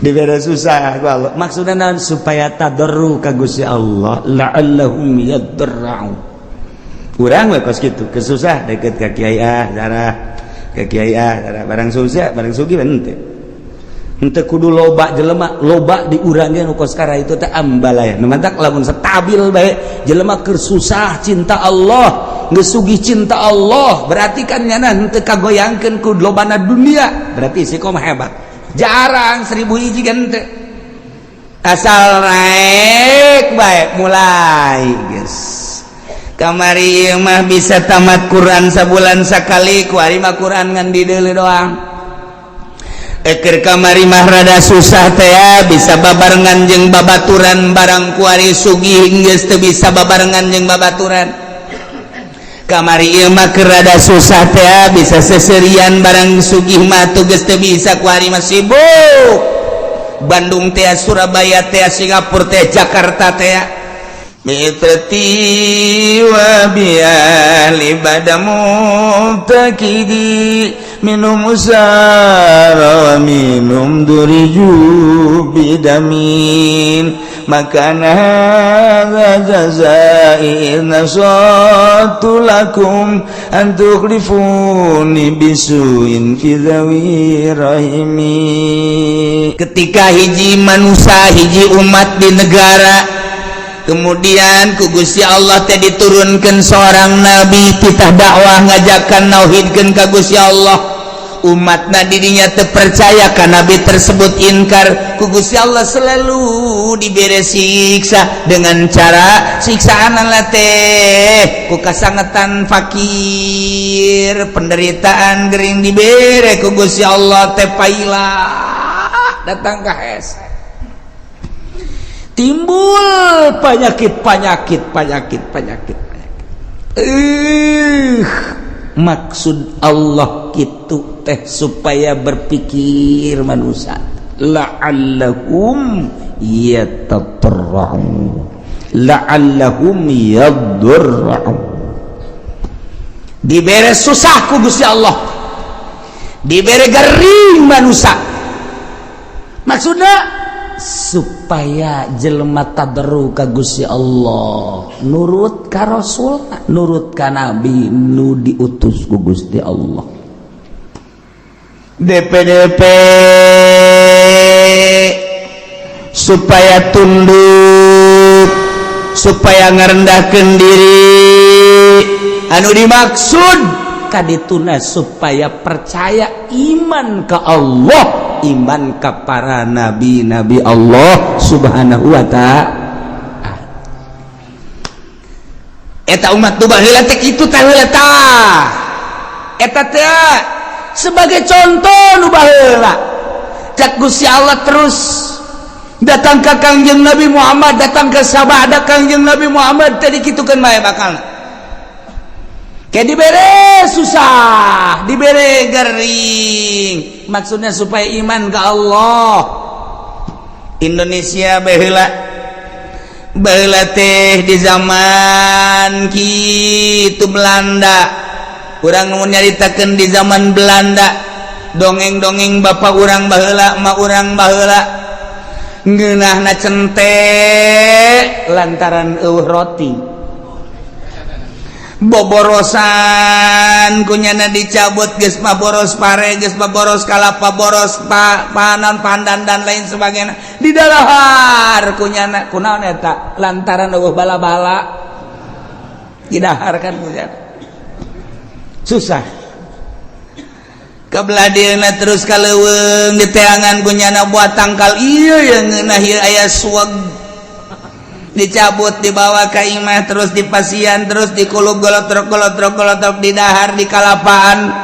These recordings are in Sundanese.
dibere susah ku Allah. Maksudna naon? Supaya tadarru ka Gusti Allah, la'allahum yadarra'u. Urang we kos kitu, kesusah deket ka kiai darah, ka kiai darah barang susah, barang sugih henteu. Henteu kudu loba jelema, loba diurangkeun kos kara itu teh ambalaya. Nu mantak lamun stabil bae, jelema keur susah cinta Allah, geus sugih cinta Allah, berarti kan nyana henteu kagoyangkeun ku lobana dunia, berarti istiqomah hebat. Jarang 1000 hiji kan teu. Asal naik bae mulai geus. Kamari ieu mah bisa tamat Quran sabulan sakali ku ari mah Quran ngan di deuleu doang. Eker kamari mah rada susah teh ya, bisa babarengan jeung babaturan barang ku ari sugih geus teu bisa babarengan jeung babaturan. Kamari ieu mah keur rada susah teh ya, bisa seserian barang sugih mah tugas teu bisa ku ari mah sibuk. Bandung teh, Surabaya teh, Singapura teh, Jakarta teh. Mitrati wa bi'ali badamu takidi minum usara wa minum duriju bidamin makana hadha jazai nasatu lakum antuklifuni bisuin fi dhawi rahimi. Ketika hiji manusia, hiji umat di negara, kemudian ku Gusti Allah teh diturunkan seorang nabi titah dakwah ngajakan nauhidkeun ka Gusti Allah. Umatna didinya teu percaya ka nabi tersebut, inkar, ku Gusti Allah selalu diberi siksa dengan cara siksaan Allah teh ku kasangetan fakir, penderitaan gering dibere ku Gusti Allah teh paila datang ka hese. Timbul penyakit. Maksud Allah kitu teh supaya berpikir manusia. La'allahum yatadarra'un, la'allahum yadarra'un. Dibere susah ku Gusti Allah, dibere garing manusia. Maksudnya supaya jelema tadarru ka Gusti Allah, nurut ka Rasul, nurut ka Nabi nu diutus ku Gusti Allah. DPDP supaya tunduk, supaya ngarendahkeun diri, anu dimaksud kadituna supaya percaya iman ka Allah, iman ka para nabi-nabi Allah subhanahu wa ta'ala. Eta umat nu baheula teh kitu teh heula tah. Eta teh sebagai contoh nu baheula. Cak Gusti Allah terus datang ka Kangjeng Nabi Muhammad, datang ke sahabat Kangjeng Nabi Muhammad teh dikitukeun bae bakalna. Kayak dibere susah, dibere garing, maksudnya supaya iman ke Allah. Indonesia baheula teh di zaman kitu Belanda, urang nu nyaritakeun di zaman Belanda, dongeng-dongeng bapak urang baheula, mak urang baheula, ngeunahna cente lantaran eueuh roti. Boborosan kunyana dicabut, geus mah boros pare, geus mah boros kalapa, boros panon pandan dan lain sebagainya didahar kunyana. Kunaon eta? Lantaran eueuh bala-bala didahar kan kunyana. Susah kabelah dieuna terus kaleuweung diteangan kunyana buat tangkal ieu yang ngeunah ieu aya suag, dicabut dibawa ke imah, terus dipasian, terus dikulub golotrok didahar di kalapaan.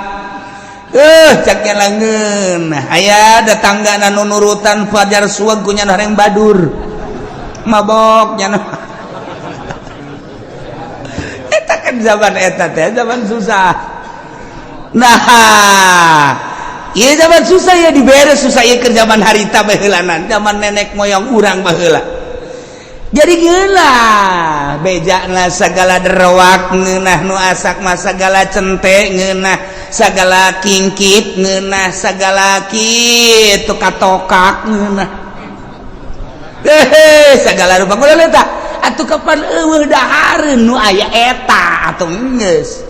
Caknya langeun aya tetangga nu nurutan fajar suag kunya nareng badur mabok nya. Eta kan zaman eta teh zaman susah. Nah ieu zaman susah ya dibere susah ieu keur zaman harita baheulanan, zaman nenek moyang urang baheula. Jadi geunah bejana sagala derwak, ngeunah nu asak mah sagala cente, ngeunah sagala kingkit ngeunah sagala kitu katokak ngeunah sagala rupa kumaha eta atuh kapan eueuh dahareun nu aya eta atuh geus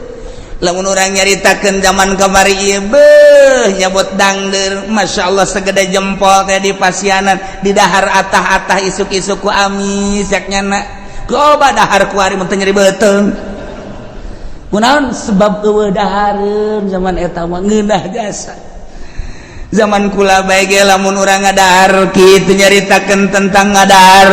lamun urang nyaritakeun zaman kamari ieu beuh nyabot dangdeur masyaallah segede jempol teh di pasianan di dahar atah-atah isuk-isuk ku amis yak nyana loba dahar kuari mun teu nyeri beuteung kunaon sebab eueuh dahareun zaman eta mah ngeunah jasa zaman kula bae ge lamun urang ngadahar kitu nyaritakeun tentang ngadahar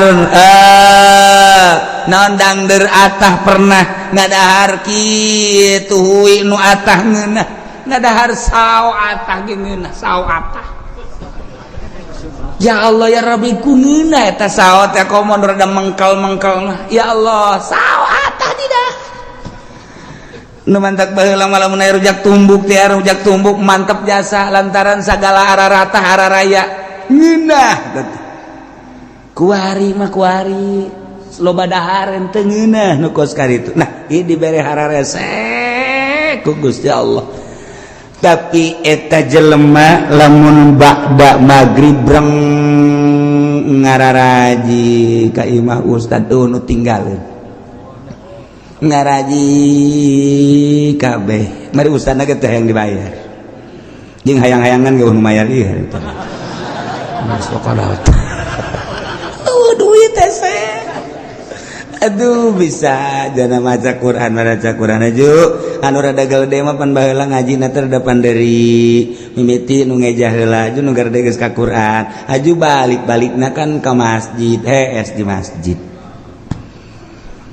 naon dangdeur atah pernah ngadahar kitu huwi nu atah ngeunah ngadahar sao atah ge ngeunah sao atah ya Allah ya Rabbi ku ngeunah eta sao teh komo rada mengkal-mengkal mah ya Allah sao atah tidak nu mantak baheula lamun aya rujak tumbuk teh rujak tumbuk mantep jasa lantaran sagala araratah araraya ngeunah kuari mah kuari loba dahareun teu ngeunah nu kos karitu nah ieu dibere hararese ku Gusti Allah tapi eta jelema lamun ba'da magrib breng ngararaji ka imah ustad nu tinggalin ngaraji kabeh mari ustadna ge teh yang dibayar jeung hayang-hayangan ge nu mayar ieu eta masuk laut duit teh aduh bisa jana maca Quran aju anu rada geude mah pan baheula ngajina teh rada panderi mimiti nu ngejah heula aju nu garede geus ka Quran aju balik-balikna kan ka masjid hees di masjid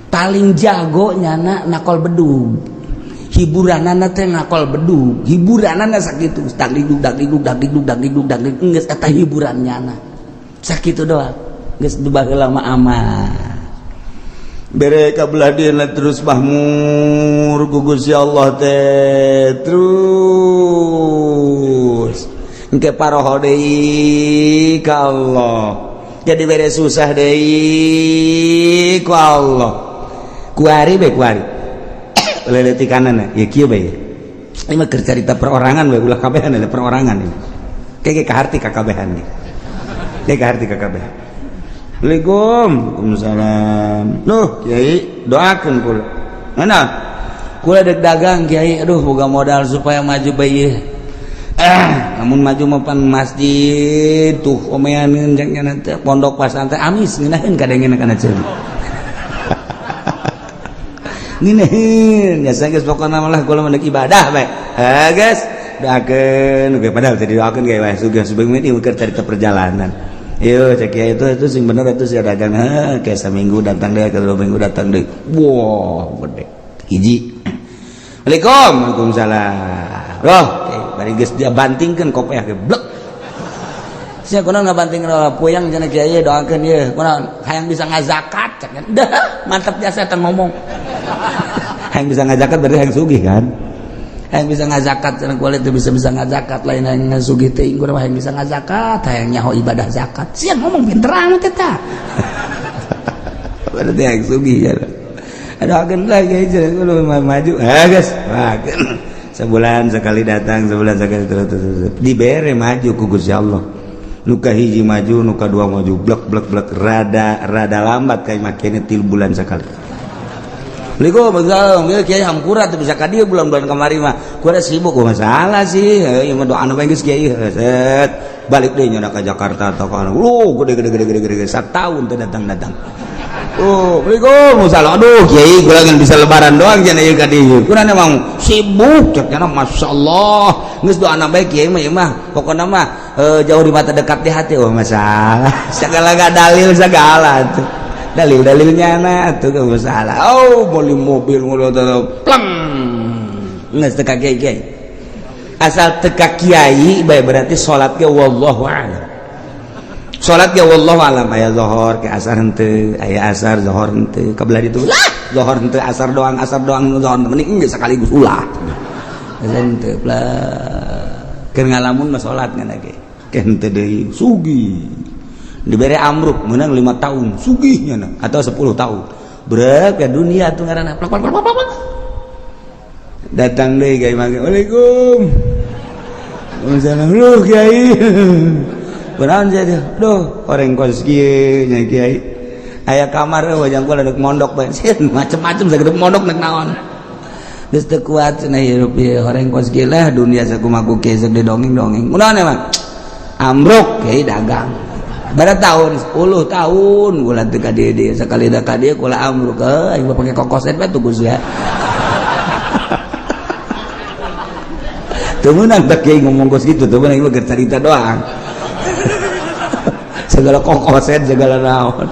paling jago nyana nakol bedug hiburanana teh nakol bedug hiburanana sakitu dagdugdug dagdugdug dagdugdug dagdugdug dagdugdug geus eta hiburan nyana sakitu doang geus baheula mah aman bere kabelah dieuna terus mahmur ku Gusti Allah teh terus engke paroho deui ka Allah jadi bere susah deui ku Allah kuari be kuari leleti kanan ya kieu bae ieu mah keur carita perorangan we ulah kabehan ada perorangan ieu keke kaharti kakabehan ieu keke kaharti kakabehan Waalaikumsalam. Loh, Kiai, doakeun kula. Mana? Kula dek dagang Kiai, aduh boga modal supaya maju bae. Namun maju mah pan masjid tuh omeaneun jeung nya teh pondok pesantren amis ngeunaheun kadengena kana ceun. Ngeunaheun, biasa geus pokona mah kula mah ibadah bae. Geus, doakeun ge padahal teh doakeun ge wae sugih-sugih mah keur carita perjalanan. Iya cek ya itu sing bener itu sih dagang kayak seminggu datang deh kedua minggu datang deh wow gede hiji Waalaikumsalam loh bari geus dia bantingkeun kopiah ge blek sia kunaon ngabantingkeun puyang cenah kieu doakeun ieu kunaon hayang bisa ngazakat cek dah mantap jasa eta ngomong hayang bisa ngazakat berarti hayang sugih kan hayang bisa ngazakat cenah kulit teh bisa ngazakat lain hayang sugih teh urang hayang bisa ngazakat hayang nyaho ibadah zakat sia ngomong pinteran teh tah berarti hayang sugih ya doakeun lah ge cenah maju geus sebulan sekali datang sebulan sekali terus dibere maju ku Gusti Allah nu kahiji maju nu kadua maju blek rada lambat kayak makanya 3 bulan sekali Assalamualaikum, ya Kiai hamkurat bisa ka dieu bulan-bulan kamari mah. Ku ada sibuk masalah sih. Ieu mah doana bae geus Kiai. Set. Balik deui nya ka Jakarta atau ka gede sataun teh datang-datang. Waalaikumsalam. Aduh Kiai, gua kan bisa lebaran doang cenah ieu ka dieu. Kurang emang sibuk cenah masyaallah. Geus doana bae Kiai mah ieu mah. Pokona mah jauh di mata dekat di hati masalah. Segala dalil segala tuh. Dalil-dalilnya na tuh gak masalah beli mobil plang nggak teka kiai asal teka kiai baik berarti sholatnya wallahu a'lam sholatnya wallahu a'lam aya zohor ke asar henteu aya asar zohor henteu kabelah itu lah zohor henteu asar doang zohor mending enggak sekaligus ulah henteu lah keur ngalamun mah sholat ngana ge ke henteu deui sugi diberi amruk menang 5 tahun sugihnya atau 10 tahun berapa dunia tuh ngaranna plak datang deh Kiai mangga Waalaikum Waalaikumsalam lu Kiai benaon saja duh orang kos kieu nya Kiai aya kamar wajang kula dek mondok bae macem-macem sagede mondok nek naon geus teu kuat cenah hirup ieu orang kos kieu lah dunia sakumaha kieu sagede dongeng-dongeng mudahan emang ambruk Kiai dagang bara tahun 10 tahun kula teu ka dieu sakali da ka dieu kula ambruk aing pake kokoset bae tuh ya teu meunang tak Kiai ngomong kos gitu teu meunang ieu cerita doang segala kokoset segala naon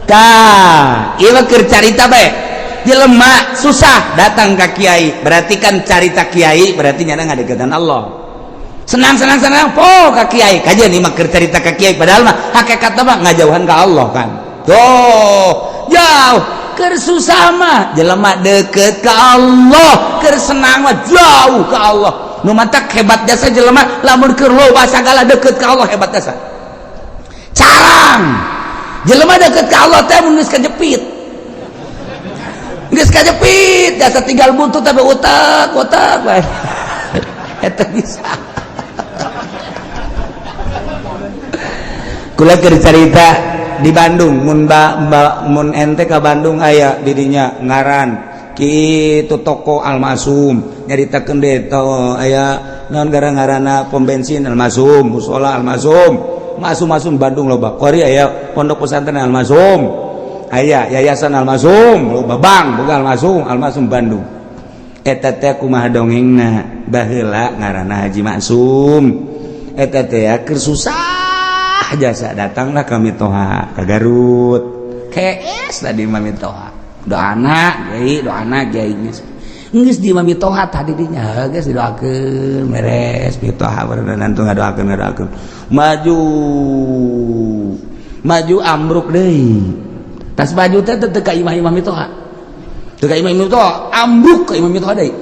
tah ieu keur carita bae jelema susah datang ka kiai berarti kan carita kiai berarti nyana ngadeukeutan Allah senang poh ka kiai kajian ieu mah keur carita ka kiai padahal mah hakikatna mah ngajauhan ka Allah kan tuh jauh keur susah mah jelema deukeut ka Allah keur senang mah jauh ka Allah nu matak hebat jasa jelema lamun keur loba sagala deukeut ka Allah hebat jasa carang jelema deukeut ka Allah teh mun geus kajepit jasa tinggal buntut tapi utak bae eta bisa kula keur carita di Bandung mun ente ka Bandung aya didinya ngaran kitu toko Almasum nyaritakeun deui aya naon ngaranna pom bensin Almasum musola Almasum Bandung loba kori aya pondok pesantren Almasum aya yayasan Almasum loba bang boga Almasum Bandung eta teh kumaha dongengna baheula ngaranna Haji Maksum eta teh keur susah jasa datanglah ka Mitoha ka Garut kees tadi mah Mitoha doana Kiai geus di Mitoha tadi dinya geus didoakeun beres Mitoha berenang tuh ngadoakeun maju ambruk deui tas maju teh teu ka imam Mitoha teu ka imam Mitoha ambruk ka imam Mitoha deui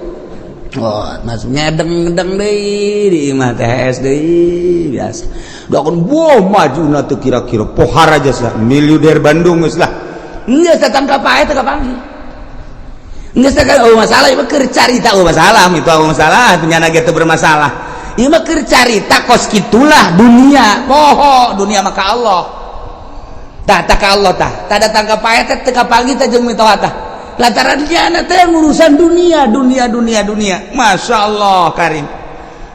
oh maksudnya deng deui di imah THS deui biasa doakeun boh majuna teu kira-kira pohar aja sah miliuder Bandung geus lah geus datang ka pae teu kapanggih geus teh masalah ieu keur carita masalah itu masalah dunyana ge teu bermasalah ieu mah keur carita kos kitulah dunia poho dunia mah ka Allah tah ka Allah tah datang ka pae teh teu kapanggih teh jeung mitoha tah lantaran nyana teh urusan dunia Masya Allah karim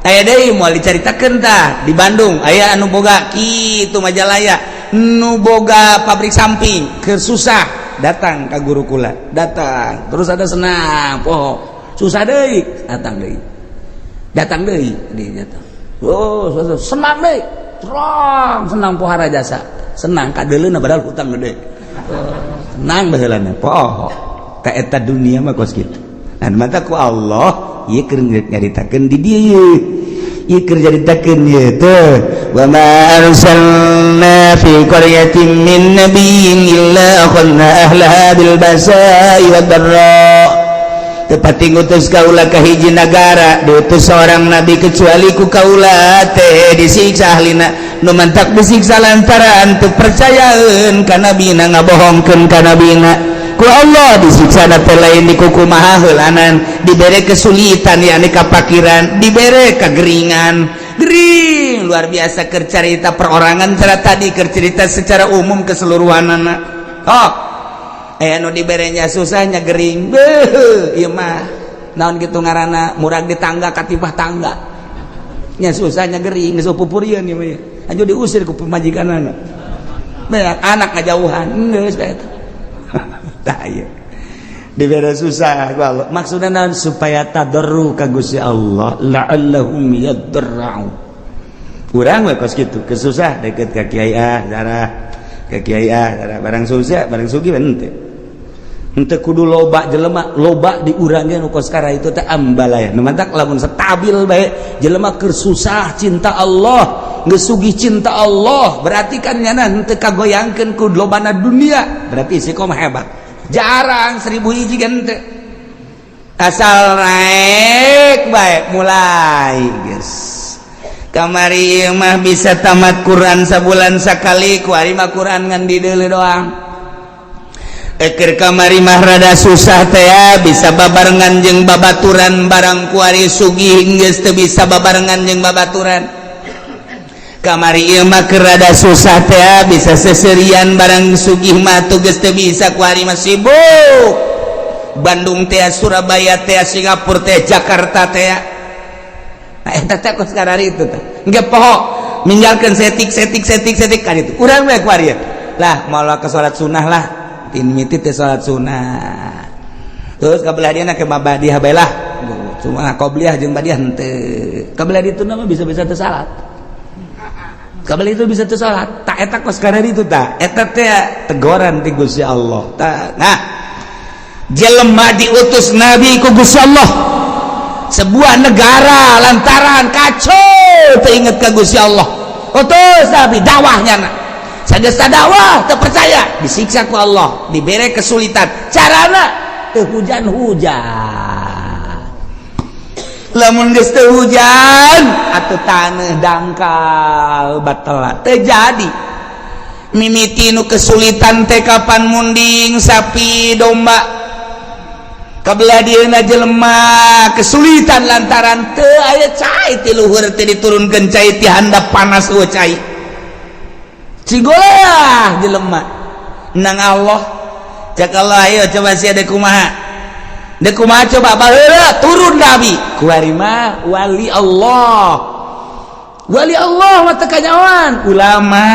aya deui moal dicaritakeun tah di Bandung aya anu boga kitu Majalaya nu boga pabrik samping keur susah datang ka guru kula datang terus ada senang poho susah deui datang deui dia datang oh senang deui terang senang pohara jasa senang kadeuleuna padahal hutang gede senang baheulana poho ka eta dunia mah kos kitu nah mata ku Allah ieu keur nyaritakeun di dieu ieu keur nyaritakeun ieu teh wa ma arsalna fi qaryatin min nabiyyin illa akhadna ahlaha bil basa'i wad darra tepati ngutus kaula ka hiji nagara diutus seorang nabi kecuali ku kaula teh disiksa ahlina nu mantak disiksa lantaran teu percayaeun ka nabina ngabohongkeun ka nabina ku Allah disiksa teh lain di kukumaha heulanan dibere kesulitan yakni kapakiran dibere kageringan gering luar biasa keur carita perorangan cara tadi keur cerita secara umum keseluruhanana oh anu diberenya susahnya gering beuh ieu mah naon kitu ngaranna murag di tangga katibah tangga nya susahnya gering geus pupurieun ieu mah aju diusir ku pemajikanana beak anak ngajauhan geus bae eta tah ieu dibere susah ku Allah maksudna naon supaya tadarru ka Gusti Allah la'allahum yadarra'u urang we kos kitu kesusah deket ka kiai zarah ka kiai barang susah barang sugih henteu henteu kudu loba jelema loba diurangkeun nu kos kara itu teh ambalaya nu mantak lamun stabil bae jelema keur susah cinta Allah geus sugih cinta Allah berarti kan nyana henteu kagoyangkeun ku lobana dunia berarti istiqomah hebat jarang 1000 hiji henteu asal naik bae mulai geus kamari mah bisa tamat Quran sabulan sakali ku ari mah Quran ngan di deuleu doang eker kamari mah rada susah teh ya, bisa babarengan jeung babaturan barang kuari sugih geus teu bisa babarengan jeung babaturan. Kamari ieu mah keur rada susah teh ya, bisa seserian barang sugih mah tuh geus teu bisa kuari mah sibuk. Bandung teh, Surabaya teh, Singapura teh, Jakarta teh. Nah eta teh kos karari itu teh. Engge poho ninggalkeun setik kan itu. Urang we kuari lah malah ke salat sunah lah. Tin miti teh salat sunah. Terus kabelah dia nak ke mabadiah bae lah. Cuma qobliyah jeung badiah henteu. Kabelah ditu mah bisa-bisa teu salat. Kabelah itu bisa teu salat. Tak eta kos karari itu tak. Eta teh teguran ti Gusti Allah. Nah, jelema diutus nabi ku Gusti Allah. Sebuah negara lantaran kacau teu inget ka Gusti Allah. Utus nabi dakwahnya na. Sagesta dakwah teu percaya disiksa ku Allah, dibere kesulitan. Carana teu hujan-hujan. Lamun geus teu hujan atuh taneuh dangkal batal teu jadi. Mimiti nu kesulitan teh kapan munding sapi domba. Kabelah dieuna jelema kesulitan lantaran teu aya cai ti luhur teh diturunkeun cai ti handap panas eueuh cai. Cigolah jelema nang Allah cak Allah ayo coba sia de kumaha coba baheula turun nabi kuari mah wali Allah mah teu kanyawan ulama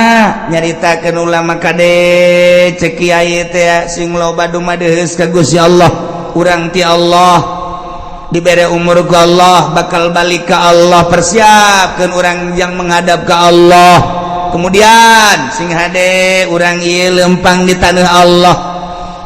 nyaritakeun ulama kade cek kiai teh sing loba dumadeus ka Gusti Allah urang ti Allah dibere umur ku Allah bakal balik ka Allah persiapkeun urang yang menghadap ka Allah. Kemudian sing hade urang ieu lempang di taneuh Allah.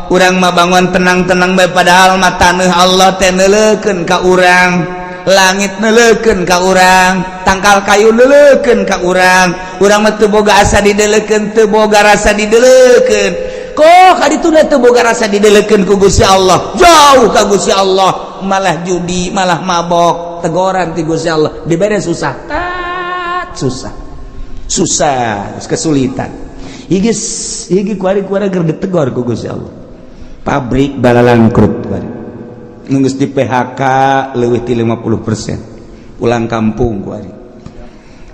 Urang mah bangun tenang-tenang bae padahal mah taneuh Allah teh neuleukeun ka urang. Langit neuleukeun ka urang, tangkal kayu neuleukeun ka urang. Urang mah teu boga asa dideuleukeun, teu boga rasa dideuleukeun. Kok kadituna teu boga rasa dideuleukeun ku Gusti Allah. Jauh ka Gusti Allah, malah judi, malah mabok. Teguran ti Gusti Allah, dibere susah. Susah, kesulitan. Higi kuari-kuari keur ditegor ku Gusti Allah. Pabrik balalangkrut kuari. Nu geus di PHK leuwih ti 50%. Pulang kampung kuari.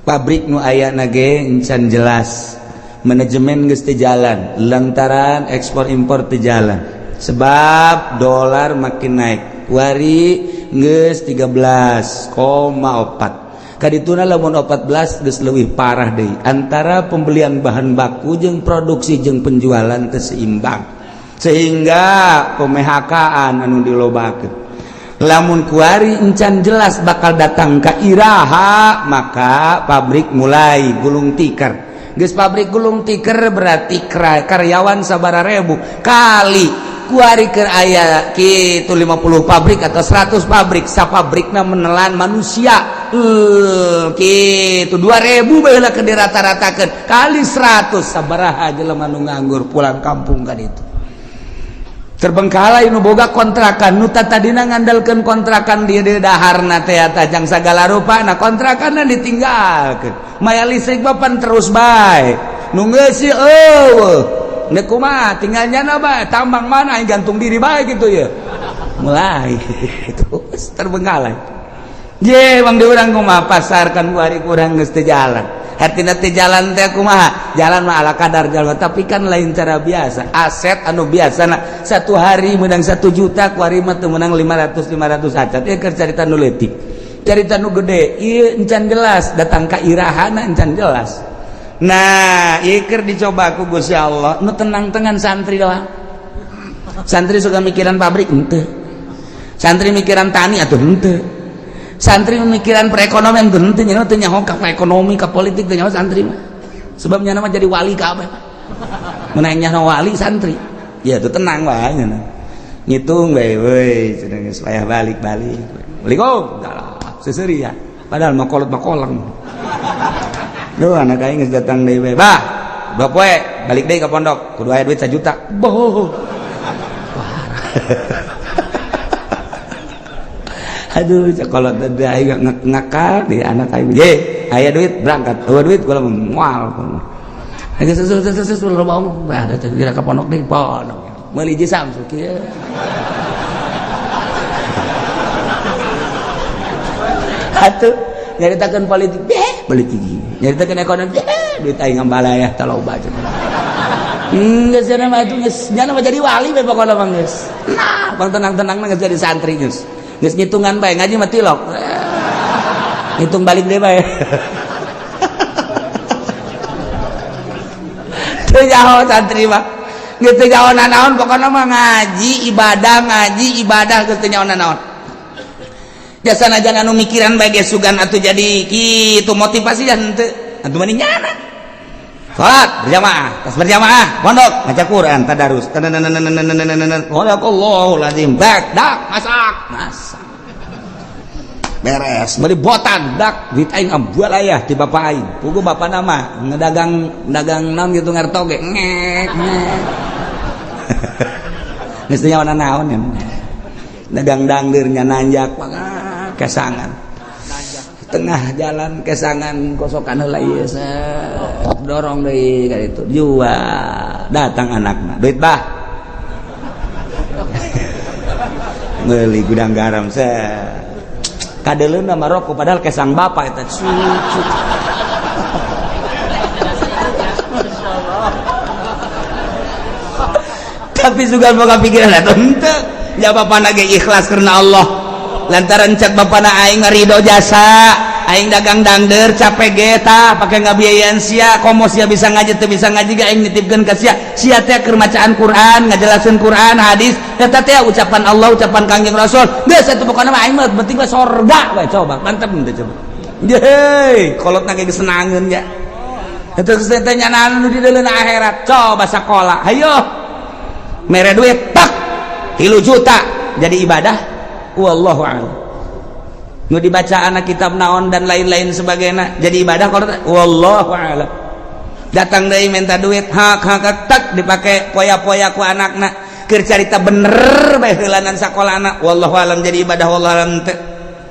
Pabrik nu aya na ge encan jelas. Manajemen geus teu jalan lantaran ekspor impor teu jalan. Sebab dolar makin naik. Kuari geus 13,4. Kadituna lamun 14 geus leuwih parah deui antara pembelian bahan baku jeung produksi jeung penjualan teu seimbang sehingga PMHK-an anu dilobakeun lamun kuari encan jelas bakal datang ka iraha maka pabrik mulai gulung tikar geus pabrik gulung tikar berarti karyawan sabaraha ribu kali kuari keur aya kitu 50 pabrik atau 100 pabrik sapabrikna menelan manusia kitu 2000 baheula keur dirata-ratakeun kali 100 sabaraha jelema nu nganggur pulang kampung ka ditu terbengkalai nu boga kontrakan nu tadina ngandalkeun kontrakan di daharna teh tajang sagala rupana kontrakanna ditinggalkeun maya listrik bapan terus bae nu geus eueuh nek kumaha tinggal nyana bae tambang mana yang gantung diri bae gitu ya mulai terus terbengkalai ye bang di urang kumaha pasarkan kuari kurang geus teu jalan hartina teh jalan teh kumaha jalan mah ala kadar jalan tapi kan lain cara biasa aset anu biasana satu hari menang 1 juta kuari mah teu menang 500 acat ieu keur carita nu leutik carita nu gede ieu encan jelas datang ka irahana encan jelas. Nah, iker dicoba ku Gusti Allah, nu tenang-tenang santri doang. Santri suka mikiran pabrik henteu. Santri mikiran tani atuh henteu. Santri mikiran perekonomian henteu nya teu nyaho ka ekonomi ka politik teu nyaho santri mah. Sebab nya mah jadi wali ka abeh. Mun nya wali santri. Ya tuh tenang wae nya. Ngitung bae we cenah geus wayah balik-balik. Assalamualaikum. Seseuri ya. Padahal mah kolot-kolong. Duh anak aing geus datang deui we. Bah, poe balik deui ka pondok. Kudu aya duit 1 juta. Boh. Aduh, sakolot teh aing ngakak di anak aing. Ye, aya duit berangkat. Eueuh duit kula moal. Geus susul loba omong. Bah, da kira ka pondok deui pondok. meuli ji Samsu kieu atuh nyaritakeun politik politik nyaritakeun ekonomi duit aing ngambala ya taloba geus cenah mah atuh geus nya mah jadi wali we pokona mah geus nah bang tenang-tenangna geus jadi santri geus ngitungan bae ngaji mah tilok ngitung balik deui bae teu nyaho santri mah geus teu nyaho naon pokona mah ngaji ibadah geus teu nyaho naon jasana jangan anu mikiran bae ge sugan atuh jadi kitu motivasi dan teu atuh mah nyana salat berjamaah tas berjamaah pondok baca Quran tadarus Allahu lazim dak masak beres meuli botan dak duit aing ambual aya ti bapak aing puguh bapak nama ngedagang naon gitu ngartoge ngek geus teu nyaona naon ya dagang dangdir nya nanjak kesangan tengah jalan kesangan kosokan heula ieu dorong deui ka ditu jual datang anakna duit bah meuli gudang garam kadeleunna mah rokok padahal kesang bapak eta cucu tapi juga boga pikiran atuh henteu ya bapana ge ikhlas karena Allah lantaran cek bapana aing ngarido jasa aing dagang dangder capek ge tah pake ngabiayaeun sia komo sia bisa ngaji teu bisa ngaji ge aing nitipkeun ka sia teh keur macaan Quran ngajelaseun Quran hadis eta teh ucapan Allah ucapan Kangjeng Rasul geus atuh pokona mah aing mah penting mah sorga we coba mantep teh coba yeay kolotna ge senangeun ya eta teh nyana anu di dalam akhirat coba sakola hayo mere duit tak 3 juta jadi ibadah wallahu a'lam nu dibaca anak kitab naon dan lain-lain sebagainya jadi ibadah kalau wallahu a'lam datang deui minta duit hak tak dipake poya-poya ku anakna keur carita bener bae heulanan sakolana wallahu a'lam jadi ibadah wallahu a'lam teh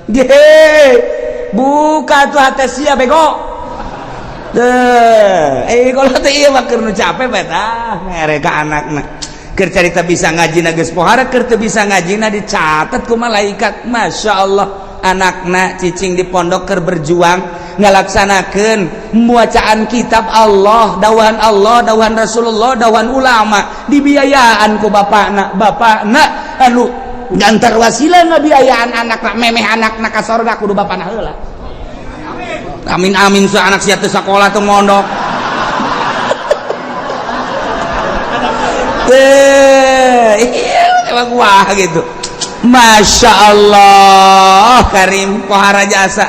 ge buka tuh hate sia bego teh kalau teh ieu mah keur nu capek bae tah mere ka anakna keur carita bisa ngajina geus pohara keur teu bisa ngajina dicatet ku malaikat masyaallah anakna cicing di pondok keur berjuang ngalaksanakeun muacaan kitab Allah dawahan Rasulullah dawahan ulama dibiayaan ku bapakna anu ngantar wasilah ngabiayaan anakna memeh anakna ka sorga kudu bapana heula amin sa anak sia teu sakola teu mondok emang wah gitu Masya Allah Karim pohara jasa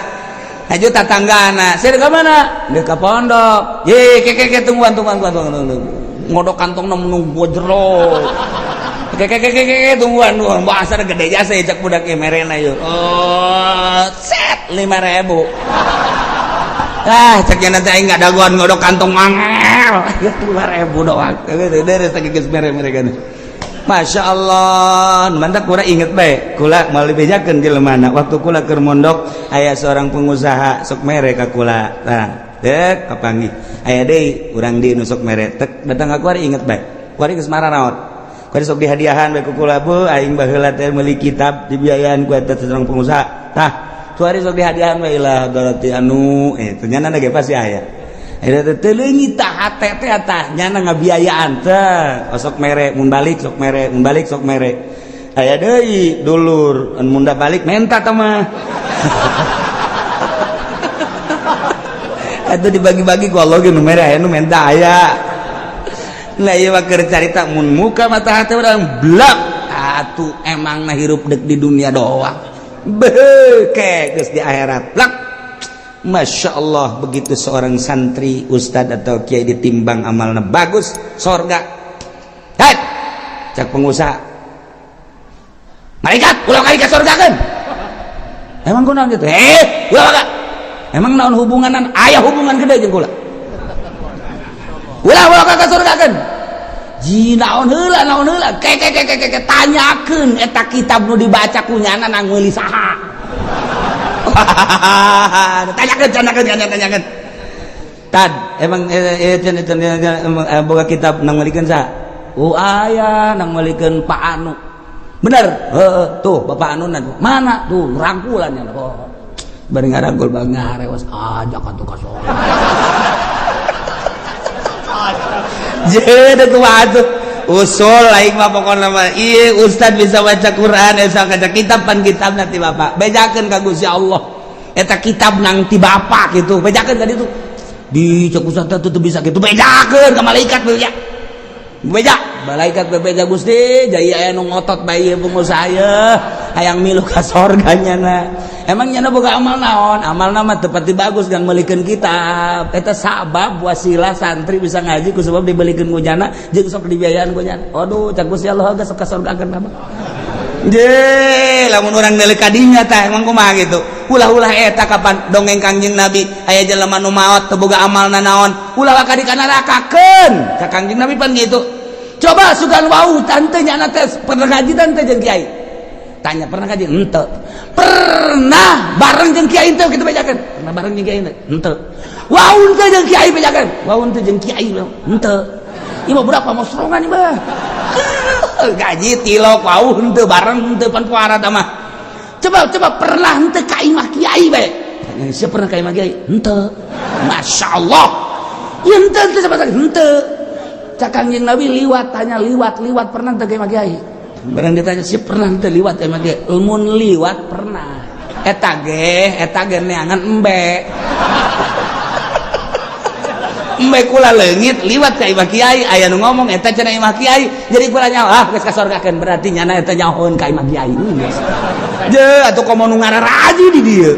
haju tatanggana saya ke mana dia ke pondok ye keke tungguan ngodok kantong nunggu jero keke tungguan bahasa gede jasa cek budak merena yuk set 5.000 ceknya nanti aing nggak daguan ngodok kantong mangel 5.000 doang dari geus mere-mere nih Masya Allah mantap kula inget bae kula meuli bejakeun jelemana waktu kula keur mondok aya seorang pengusaha sok mere ka kula tah dek kapanggih aya deui urang di nu sok mere tek datang ka kuari inget bae kuari geus marah naon kuari sok dihadiahan bae ku kula bu aing baheula teh meuli kitab dibiayaan ku eta seorang pengusaha tah kuari sok dihadiahan bae lah berarti anu ternyata ge pasti aya eta teh leungit tah hate teh tah nyana ngabiayaan teh sok mere mun balik sok mere aya deui dulur mun da balik menta tah mah atuh dibagi-bagi ku Allah ge nu mere aya nu menta aya lah ieu mah keur carita mun muka mata hate urang blak atuh emang na hirup deuk di dunia doang beuke geus di akhirat blak Masya Allah begitu seorang santri ustad atau kiai ditimbang amalnya bagus sorga cak pengusaha malaikat ulah kali ke sorga kan emang kunaon gitu ulah baga emang naon hubunganan ayah hubungan gede jeung kula ulah ke sorga kan ji naon heula ke tanyakeun eta kitab nu dibaca kunyana nang meuli saha tanyakan tad emang boga kitab nang meulikeun saha aya nang melikeun Pak Anu bener tuh Bapak Anu mana tuh rangkulannya bari ngarangkul bang ngarewas ajak atuh ka sono jadi kumaha usul lain mah pokokna mah ieu ustad bisa baca Quran bisa baca kitab pan kitab nanti Bapak bejakeun ka Gusti Allah eta kitab nang ti Bapak gitu bejakeun ka ditu di cek ustad teh bisa gitu bejakeun ka malaikat beja malaikat bebeja Gusti jadi aya nu ngotot bae pengusaha saya hayang milu ka sorganya na emangnya boga amal naon amalna mah teu pati bagus kan meulikeun kitab eta sabab wasilah santri bisa ngaji ku sebab dibelikeun ku jana jeung sok dibiayaan ku jana aduh cak Gusti Allah geus sok ka sorgakeun mah je lamun urang neuleuh ka dinya tah emang kumaha gitu ulah-ulah eta kapan dongeng Kangjeng Nabi aya jelema nu maot teu boga amalna naon ulah ka di nerakakeun ka Kangjeng Nabi pan gitu coba sugan wau tante nyana tes pernah ngaji tante jeung kiai tanya pernah ngaji henteu pernah bareng jeung kiai teh kitu bejakeun pernah bareng jeung kiai teh henteu wau teh jeung kiai bejakeun wau teh jeung kiai henteu ieu mah berapa mau serongan ieu mah gaji tilok wau henteu bareng henteu pan puara tah mah coba pernah henteu ka imah kiai bae sia pernah ka imah kiai henteu masyaallah ieu henteu coba henteu Kangjeng Nabi liwat tanya liwat pernah teu ka imah kiai barang ditanya si pernah teu liwat ka imah kiai mun liwat pernah eta ge neangan embe kula leungit liwat ka imah kiai aya nu ngomong eta cenah imah kiai jadi kula nyawa geus kasorgakeun berarti nyana eta nyahoeun ka imah kiai je atuh komo nu ngararaji di dieu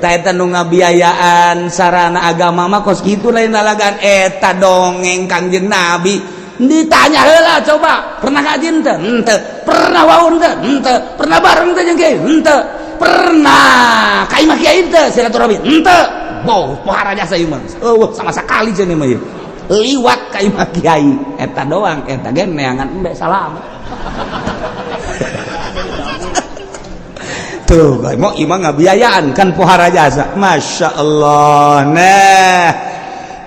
ta eta nu ngabiayaan sarana agama mah kos kitu lain lalagan eta dongeng Kangjeng Nabi ditanya heula coba pernah ngaji henteu henteu pernah wau henteu henteu pernah bareng teh jeung kiai henteu pernah ka imah kiai henteu silaturahmi henteu boh pohara jasa ieu mah sama sakali cenah mah ieu liwat ka imah kiai eta doang eta ge neangan embe salam tuh mau imam ngabiayaan kan pohara jasa Masya Allah nah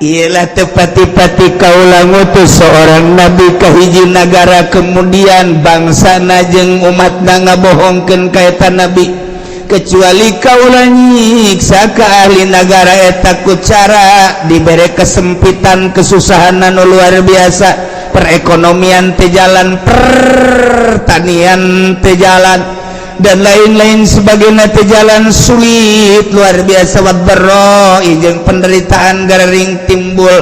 ialah tepati-pati kaulah ngutus seorang nabi ke hiji negara kemudian bangsa jeung umatna ngabohongkeun ka eta nabi kecuali kaulah nyiksa ka ahli negara eta ku cara dibere kesempitan kesusahan anu luar biasa perekonomian teu jalan pertanian teu jalan dan lain-lain sebagainya teh jalan sulit luar biasa wadbarro jeung penderitaan gering timbul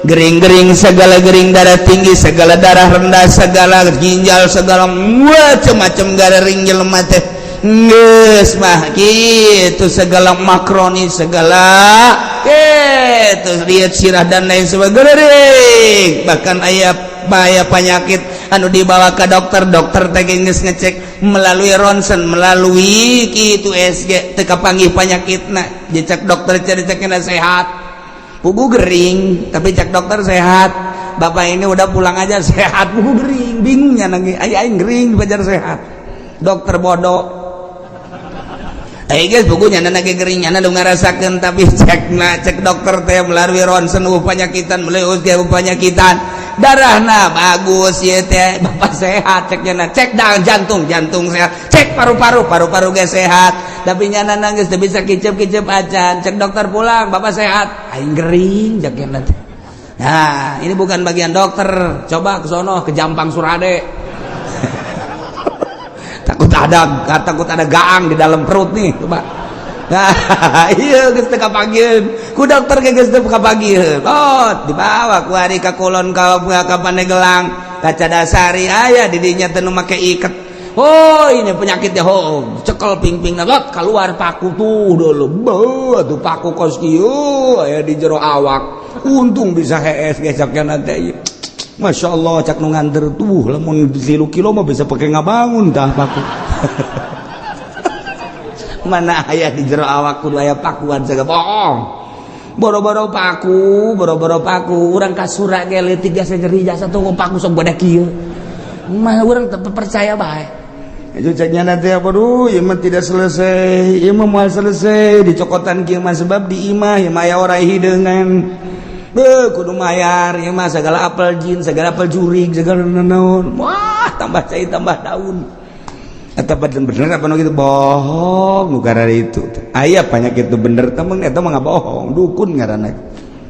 gering-gering segala gering darah tinggi segala darah rendah segala ginjal segala macam-macam gering jelema teh geus mah kitu segala makroni segala kitu lihat sirah dan lain sebagainya bahkan aya penyakit anu dibawa ke dokter teh geus ngecek melalui ronsen melalui kitu SG teu kapanggih penyakitna cek dokter cekna sehat pugu gering tapi cek dokter sehat bapak ini udah pulang aja sehat pugu gering bingungnya nangis aing gering dibajar sehat dokter bodoh guys bukunya nana gering nana lu ngarasakeun tapi cek dokter teh melalui ronsen penyakitan melalui penyakitan darahna bagus ya teh bapak sehat ceknya cek jantung sehat cek paru-paru ge sehat tapi nyana nangis teu bisa kicep-kicep acan cek dokter pulang bapak sehat aing gering ceknya teh nah ini bukan bagian dokter coba ke sono ke Jampang Surade takut ada gaang di dalam perut nih coba nah iya geus teu kapagieun ku dokter ge geus teu kapagieun dibawa ku ari ka kulon ka Pandeglang kaca dasari aya di dinya teh nu make iket ini penyakitnya cekel ping-pingna lot keluar paku tuh dulu tuh paku kos kieu aya di jero awak untung bisa HS gesaknya nanti Masya Allah cak nu nganter tuh lamun 3 kilo mah bisa pakai ngabangun tah paku mana aya di jero awak kudu aya pakuan saga bohong boro-boro paku urang ka sura ge leutik jasa nyeri jasa tuh paku sok badak kieu mah urang teu percaya bae itu caknya nanti apa ieu mah tidak selesai ieu mah moal selesai dicokotan kieu mah sebab di imah ieu mah aya orang hideungan kudu mayar ya mah segala apel jin segala apel jurig segala naon wah tambah cai tambah daun eta bener apa nu kitu bohong nu karana itu aya penyakit itu bener temen eta mah bohong dukun ngaranna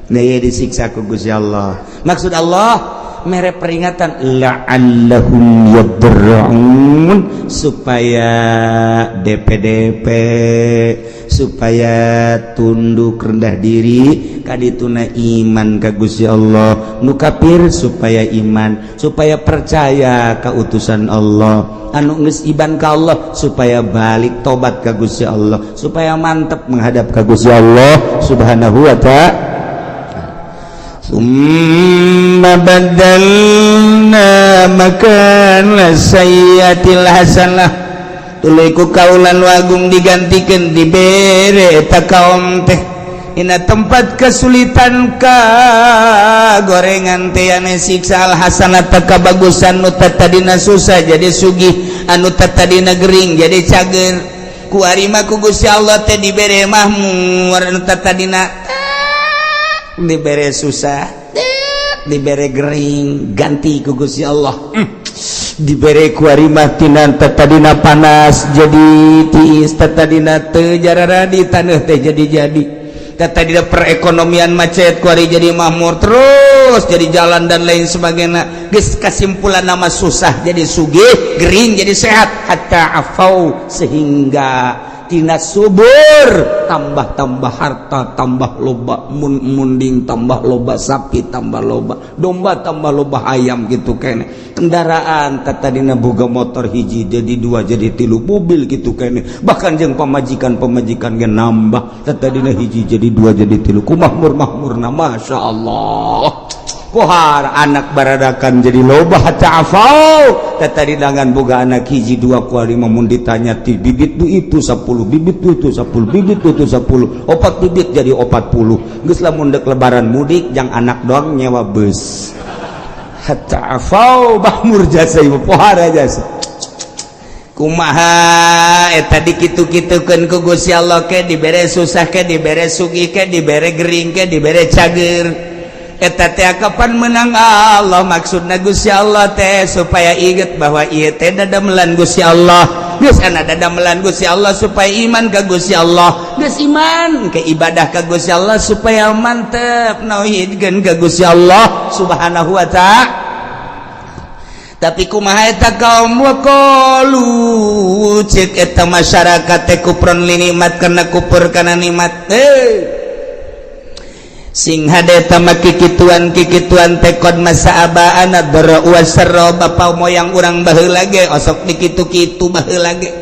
nah ieu disiksa ku Gusti Allah maksud Allah mere peringatan la'allahum yadra'un supaya DPDP supaya tunduk rendah diri kadituna iman ka Gusti Allah nu kafir supaya iman supaya percaya ka utusan Allah anu geus iman ka Allah supaya balik tobat ka Gusti Allah supaya mantep menghadap ka Gusti Allah subhanahu wa ta'ala summa badalna makana sayyatil hasanah tuliku kaulan wagung digantikeun dibere eta kaum teh ina tempat kesulitan ka gorengan teh ane siksa al hasanah kabagusan nu tadina susah jadi sugih anu tadina gering jadi cager ku ari mah ku Gusti Allah teh dibere mahmur anu tadina dibere susah dibere gering ganti ku Gusti Allah dibere ku ari mah tina tadina panas jadi tiis tadina teu jararadi taneuh teh jadi tadina perekonomian macet ku ari jadi makmur terus jadi jalan dan lain sebagainya geus kasimpulan nama susah jadi sugih gering jadi sehat hatta afau sehingga tina subur tambah harta tambah loba munding tambah loba sapi tambah loba domba tambah loba ayam gitu kene kendaraan tadina boga motor hiji jadi dua jadi tilu mobil gitu kene bahkan jeung pamajikan ge nambah tadina hiji jadi dua jadi tilu ku makmurna masyaallah pohar anak baradakan jadi loba hatta afau tadi dengan boga anak hiji dua ku ari mun ditanya ti bibit itu 10 bibit itu 10 bibit itu 10 opat bibit jadi 40 geus lamun dek lebaran mudik jang anak doang nyewa bus hatta afau bahmur jasa ieu pohar jasa kumaha eta dikitu-kitukeun ku Gusti Allah ke dibere susah ke dibere sugih ke dibere gering ke dibere cager eta teh kapan menang Allah maksudna Gusti Allah teh supaya inget bahwa ieu teh dadamelan Gusti Allah geus ana dadamelan Gusti Allah supaya iman ka Gusti Allah geus iman ke ibadah ka Gusti Allah supaya mantep nauhidkeun ka Gusti Allah subhanahu wa ta'ala tapi kumaha eta kaum waqalu cek eta masyarakat teh kufrun linikmat kana kufur kana nikmat sing hadeta maki kituan tekod masa abaana dara wasarra bapa moyang urang baheula ge osok dikitu-kitu baheula ge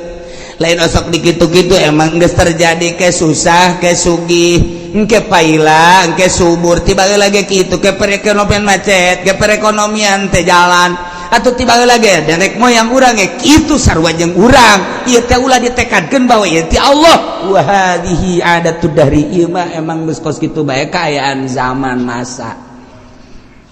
lain osok dikitu-kitu emang geus terjadi ke susah ke sugih engke paila engke subur tiba lagi kitu ke perekonomian macet ke perekonomian teh jalan atuh tiba lagi derek moyang urang ge kitu sarua jeung urang ieu teh ulah ditekadkeun bahwa ieu ti Allah wa hadhihi adatud dahri ieu mah emang geus kos kitu bae kaayaan zaman masa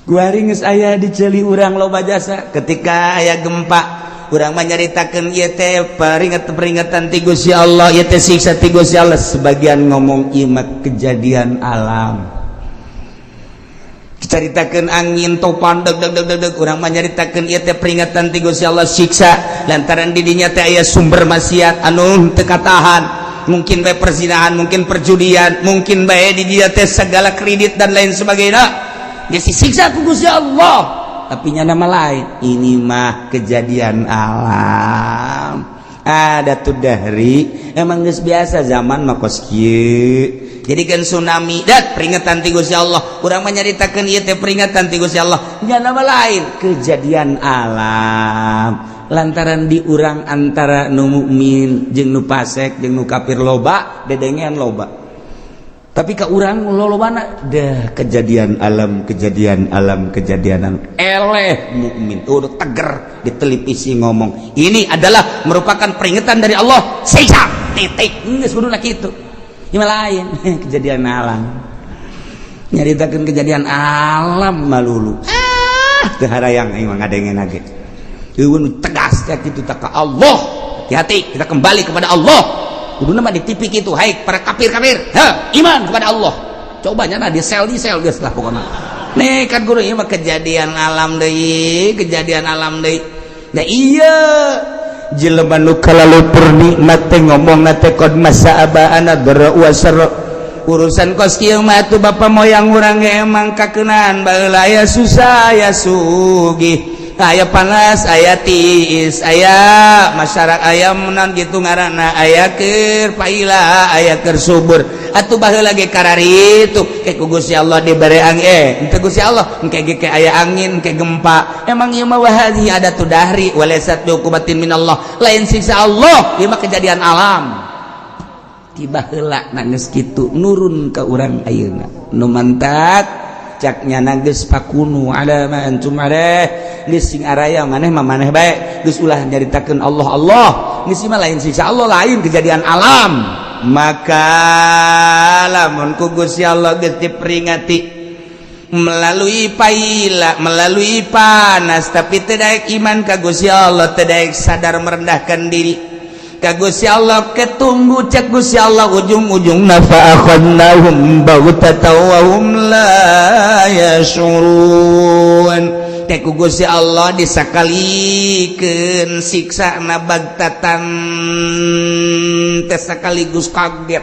guari geus aya di ceuli urang loba jasa ketika aya gempa urang mah nyaritakeun ieu teh peringatan ti Gusti Allah ieu teh siksa ti Gusti Allah sebagian ngomong ieu mah kejadian alam caritakeun angin topan deg urang mah nyaritakeun ieu teh peringatan ti Gusti Allah siksa lantaran di dinya teh aya sumber maksiat anu teu katahan mungkin bae perzinahan mungkin perjudian mungkin bae di dinya teh segala kredit dan lain sebagainya geus disiksa ku Gusti Allah tapi nya nama lain ini mah kejadian alam ada tuh dahri emang geus biasa zaman mah kos kieu jadi kan tsunami dat peringatan ti Gusti Allah urang mah nyaritakeun ieu teh peringatan ti Gusti Allah nya nama lain kejadian alam lantaran di urang antara nu mukmin jeung nu fasik jeung nu kafir loba dedengean loba tapi ka urang lolobana dah kejadian alam eleh mukmin udah teger di televisi ngomong ini adalah merupakan peringatan dari Allah siksa titik geus kuduna kitu ieu lain kejadian alam nyaritakeun kejadian alam malulu teu harayang aing mah ngadengen age eueun tegas ka kitu ta ka Allah hati-hati kita kembali kepada Allah kuduna mah di TV kitu hai para kafir iman kepada Allah cobanya nah di sel geus lah pokokna nekat guru ieu mah kejadian alam deui da iya jelema nu kalalupur nikmat teh ngomongna teh qad masa'abana dara wa syarra urusan kos kieu mah atuh bapa moyang urang ge emang kakeunaan baheula aya susah aya sugih aya panas aya tiis aya masyarakat aya menan gitu ngaranna aya keur paila aya keur subur atuh baheula ge karari itu ke ku Gusti Allah dibere angin teu Gusti Allah engke ge aya angin ke gempa emang ieu mah wahadi ada tu dahri walaysat biuqubatin minallah lain siksa Allah ieu mah kejadian alam tiba heula nangis kitu nurun ka urang ayeuna nu mantak caknya nangis pakunu ada ma antum ada geus sing araya maneh mah maneh bae geus ulah nyaritakeun Allah geus mah lain siksa Allah lain kejadian alam maka lamun ku Gusti Allah geus diperingati melalui paila melalui panas tapi teu daek iman ka Gusti Allah teu daek sadar merendahkan diri ka Gusti Allah ketunggu cek Gusti Allah ujung-ujungna fa akhadnahum baghtatan wa hum la yashurun teh ku Gusti Allah disakalikeun siksana bagtatan teh sekaligus kaget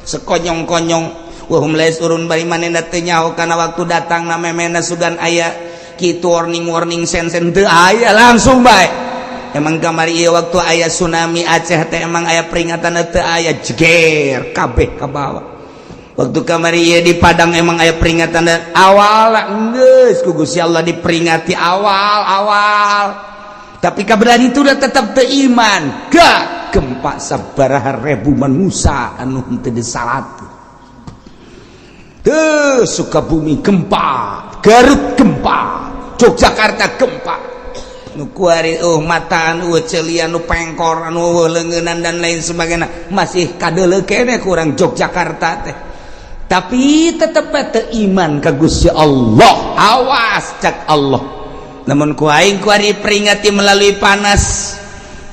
sekonyong-konyong wa hum la yashurun bari manehna teu nyaho kana waktu datangna memena sugan aya kitu warning sen-sen teu aya langsung bae emang kamari ieu waktu aya tsunami Aceh teh emang aya peringatan teu aya jeger kabeh ka bawah waktu kamari ieu di Padang emang aya peringatan awal geus ku Gusti Allah diperingati awal tapi kaberani itu udah tetap teu iman gak gempa sabaraha ribu manusia anu teu disalat teu Sukabumi gempa Garut gempa Yogyakarta gempa nu kuari mata anu celian nu pengkor anu leungeunnan dan lain sebagainya masih kadeuleu keneh kurang Yogyakarta teh tapi tetep teu iman ka Gusti Allah awas cak Allah namun ku aing kuari peringati melalui panas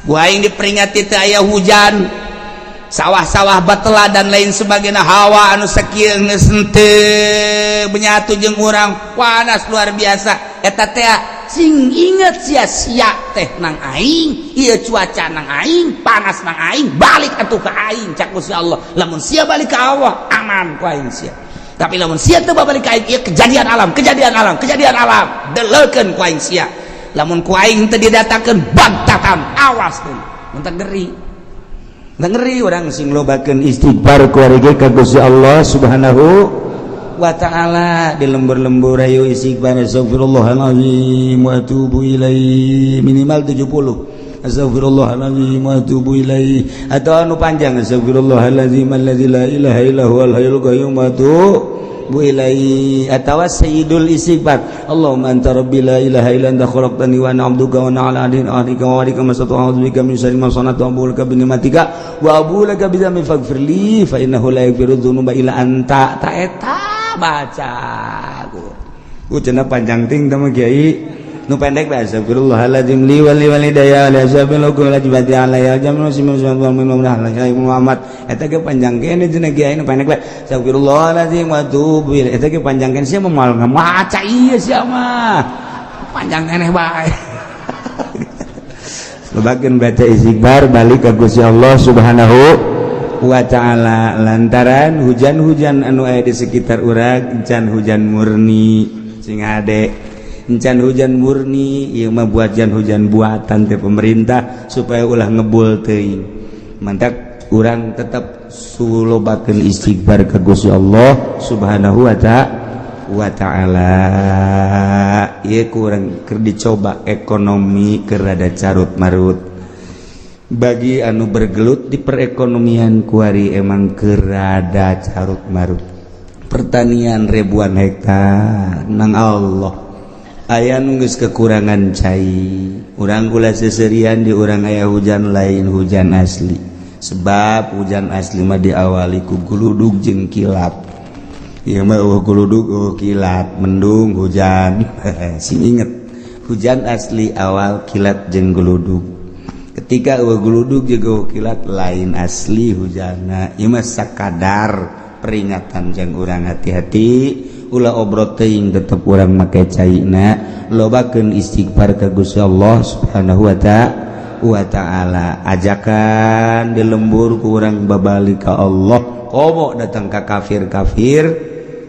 ku aing diperingati teu aya hujan sawah-sawah batela dan lain sebagainya hawa anu sakieu geus teu benyatu jeung urang panas luar biasa eta teh sing inget sia-sia teh nang aing ieu cuaca nang aing panas nang aing balik atuh ka aing cak Gusti Allah lamun sia balik ka Allah aman ku aing sia tapi lamun sia teu balik ka aing ieu kejadian alam deleukeun ku aing sia lamun ku aing teu didatakeun bagtatan awas tuh mun ngeri urang sing lobakeun istighfar ku ari ge ka Gusti Allah Subhanahu wa ta'ala di lembur-lembur ayo istighfar astagfirullahalazim wa atubu ilaihi minimal 70 astagfirullahalazim wa atubu ilaihi atau anu panjang astagfirullahalazim alladzi la ilaha illa huwal hayyul qayyum wa atubu ilaihi atau sayyidul istighfar Allahumma anta rabbi la ilaha illa anta khalaqtani wa ana 'abduka wa ana 'ala ahdika wa wa'dika mastata'tu bika min syarri ma sana'tu wa a'udzu bika min ni'matika wa a'udzu bika min dhanbi faghfirli fa innahu la yaghfiru dzunuba illa anta ta eta baca ku cenah panjang ting teh Kiai nu pendek bae astagfirullahaladzim li wal walidayya la sabilu lajibati alayya jamu simu Muhammad eta ge panjang kene cenah Kiai nu pendek bae astagfirullahaladzim wa tubu ilaih eta ge panjang kene sia moal maca ieu sia mah panjang keneh bae sebagian baca istighfar balik ka Gusti Allah Subhanahu wa ta'ala lantaran hujan-hujan anu aya di sekitar urang encan hujan murni sing ade encan hujan murni ieu mah hujan buatan teh pemerintah supaya ulah ngebul teuing mantak urang tetep sulobakeun istighfar ka Gusti Allah Subhanahu wa ta'ala ieu kurang keur dicoba ekonomi keur rada carut marut bagi anu bergelut di perekonomian kuari emang kerada carut marut pertanian ribuan hektar nang Allah aya nu geus kekurangan cai urang kula seserian di urang aya hujan lain hujan asli sebab hujan asli mah diawali ku guludug jeung kilat ieu mah guludug kilat mendung hujan sing inget hujan asli awal kilat jeung guludug ketika geludug juga kilat lain asli hujana ieu mah sakadar peringatan jeung urang hati-hati ulah obrot teuing tetep urang make caina lobakeun istighfar ka Gusti Allah Subhanahu wa ta'ala ajakan di lembur ku urang babalik ka Allah komo datang ka kafir-kafir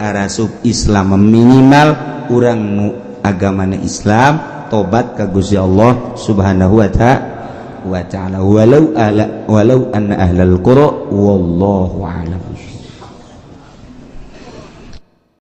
arasub Islam minimal urang nu agamana Islam tobat ka Gusti Allah Subhanahu wa ta'ala walau anna ahlal qura wallahu a'lam.